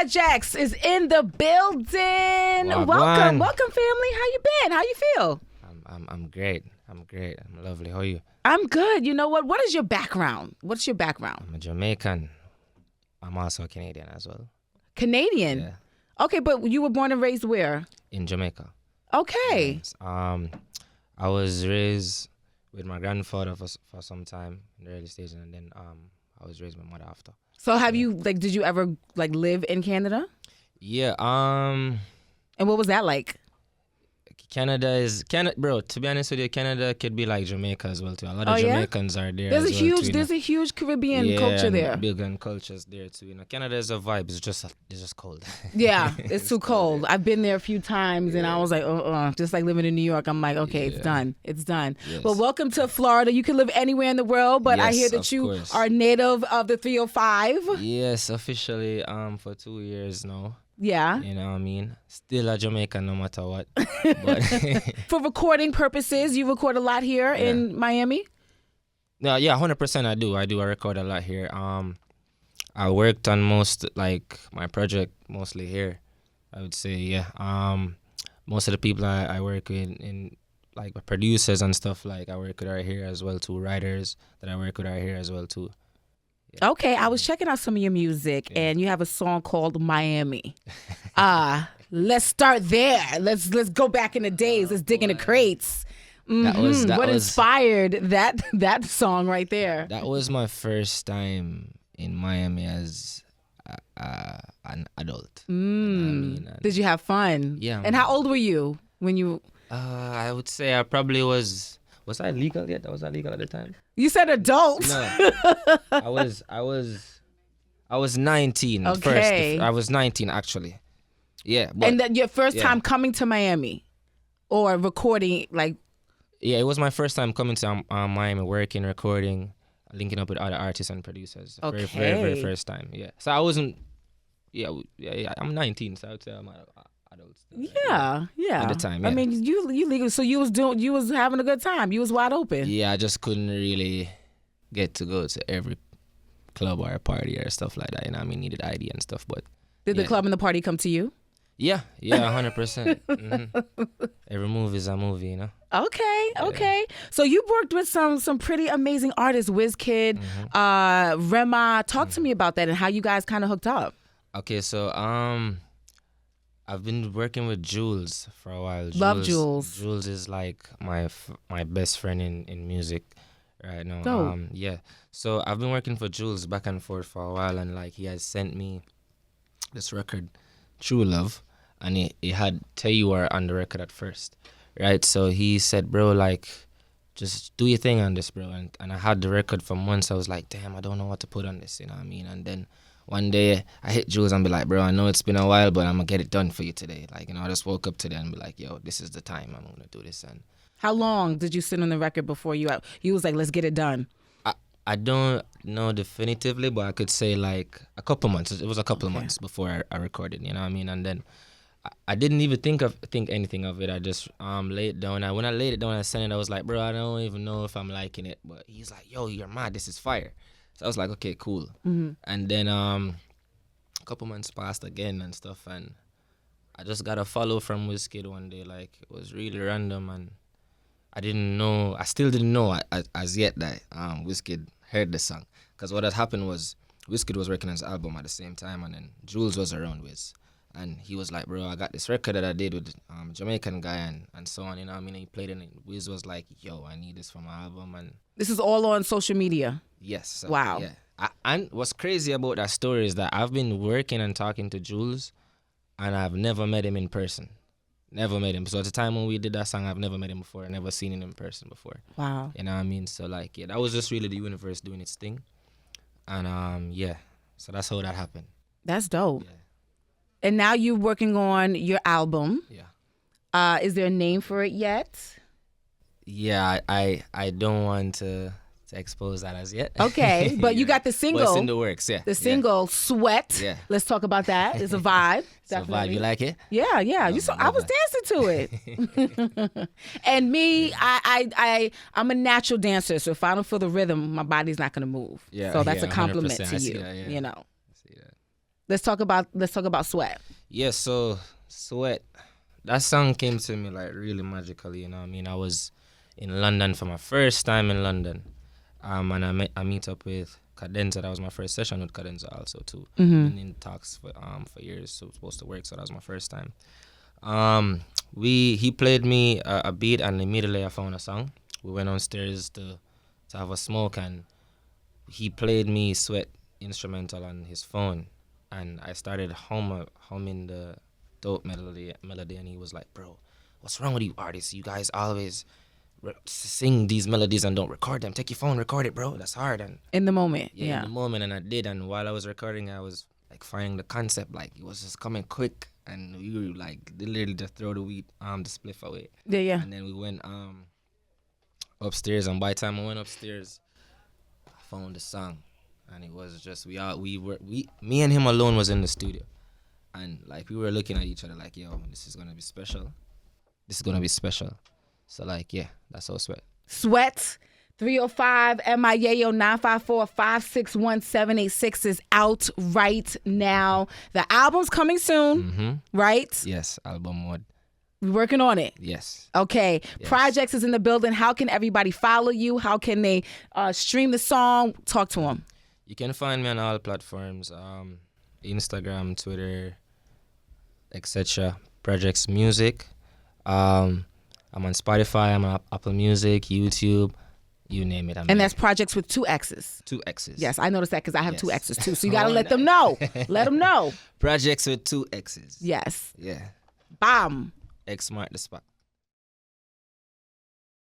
Projexx is in the building. Welcome, family. How you been? How you feel? I'm great. I'm lovely. How are you? I'm good. You know what? What is your background? What's your background? I'm a Jamaican. I'm also a Canadian as well. Canadian? Yeah. Okay, but you were born and raised where? In Jamaica. Okay. Yes. I was raised with my grandfather for some time in the early stages, and then I was raised with my mother after. So have you did you ever live in Canada? Yeah. And what was that like? Canada, bro. To be honest with you, Canada could be like Jamaica as well too. A lot of Jamaicans are there. There's a huge Caribbean culture there. Big cultures there too. You know, Canada is a vibe. It's just cold. Yeah, it's too cold. I've been there a few times, and I was like, just like living in New York. I'm like, okay, it's done. It's done. Yes. Well, welcome to Florida. You can live anywhere in the world, but I hear that you are native of the 305. Yes, officially for 2 years now. Yeah. You know what I mean? Still a Jamaican no matter what. But for recording purposes, you record a lot here in Miami? No, yeah, 100% I do. I record a lot here. I worked on most, my project mostly here, I would say, yeah. Most of the people I work with in producers and stuff, I work with are here as well too. Writers that I work with are here as well too. Yeah. Okay, I was checking out some of your music, and you have a song called Miami. Let's start there. Let's go back in the days. Let's dig in the crates. Mm-hmm. What inspired that song right there? That was my first time in Miami as an adult. Did you have fun? Yeah. And how old were you when you? I would say I probably was. Was I legal yet? Was I legal at the time? You said adult. No, I was 19. Okay. First, I was 19 actually. Yeah. And that your first time coming to Miami, or recording Yeah, it was my first time coming to Miami, working, recording, linking up with other artists and producers. Okay. Very first time. Yeah. So I wasn't. Yeah. I'm 19, so I would say I'm adult. Yeah. At the time, yeah. I mean, you legal, so you was having a good time. You was wide open. Yeah, I just couldn't really get to go to every club or a party or stuff like that. You know, I mean, needed ID and stuff. But did the club and the party come to you? Yeah, 100%. Mm-hmm. Every movie is a movie, you know. Okay. So you worked with some pretty amazing artists, Wizkid, Rema. Talk to me about that and how you guys kind of hooked up. Okay, so I've been working with Jules for a while. Love Jules. Jules is like my best friend in music right now. Dope. Yeah. So I've been working for Jules back and forth for a while, and he has sent me this record, True Love, and he had Tell You Are on the record at first, right? So he said, bro, just do your thing on this, bro. And I had the record for months. I was like, damn, I don't know what to put on this, you know what I mean? And then one day I hit Jules and be like, bro, I know it's been a while, but I'm gonna get it done for you today. I just woke up today and be like, yo, this is the time I'm gonna do this. And how long did you sit on the record before you was like, let's get it done? I don't know definitively, but I could say a couple months. It was a couple of months before I recorded, you know what I mean? And then I didn't even think anything of it. I just laid it down. When I laid it down, I sent it. I was like, bro, I don't even know if I'm liking it. But he's like, yo, you're mad. This is fire. So I was like, okay, cool. Mm-hmm. And then a couple months passed again and stuff, and I just got a follow from Wizkid one day. It was really random, and I still didn't know as yet that Wizkid heard the song. Because what had happened was Wizkid was working on his album at the same time, and then Jules was around Wiz. And he was like, bro, I got this record that I did with a Jamaican guy and so on, you know what I mean? And he played it, and Wiz was like, yo, I need this for my album. And this is all on social media? Yes. So, wow. Yeah. And what's crazy about that story is that I've been working and talking to Jules, and I've never met him in person. Never met him. So at the time when we did that song, I've never met him before. I've never seen him in person before. Wow. You know what I mean? So that was just really the universe doing its thing. And so that's how that happened. That's dope. Yeah. And now you're working on your album. Yeah. Is there a name for it yet? Yeah, I don't want to expose that as yet. Okay, but you got the single. But it's in the works, yeah. The single, Sweat. Yeah. Let's talk about that. It's a vibe. It's a vibe. You like it? Yeah. I was dancing to it. And me, I'm a natural dancer, so if I don't feel the rhythm, my body's not going to move. Yeah. So that's a compliment to you, Yeah. you know. Let's talk about Sweat. Yeah, so Sweat, that song came to me like really magically, you know what I mean? I was in London for my first time in London. And I meet up with Cadenza. That was my first session with Cadenza also too. Been in talks for years, so it was supposed to work, so that was my first time. He played me a beat, and immediately I found a song. We went downstairs to have a smoke, and he played me Sweat instrumental on his phone, and I started humming the dope melody, and he was like, "Bro, what's wrong with you artists? You guys always sing these melodies and don't record them. Take your phone, record it, bro. That's hard." And in the moment, in the moment, and I did. And while I was recording, I was like finding the concept, like it was just coming quick, and we were like literally just throw the spliff away. Yeah. And then we went upstairs, and by the time I went upstairs, I found the song, and it was just me and him alone was in the studio, and like we were looking at each other like, yo, this is gonna be special. So like, yeah, that's all Sweat. Sweat, 305 MIAO 954-561-786 is out right now. The album's coming soon, right? Yes, album mode. We're working on it. Yes. Okay. Yes. Projexx is in the building. How can everybody follow you? How can they stream the song? Talk to them. You can find me on all platforms, Instagram, Twitter, etc. Projexx Music. I'm on Spotify, I'm on Apple Music, YouTube, you name it. And that's Projexx with 2 X's. 2 X's. Yes, I noticed that because I have 2 X's too. So you got to let them know. Let them know. Projexx with 2 X's. Yes. Yeah. Bam. X mark the spot.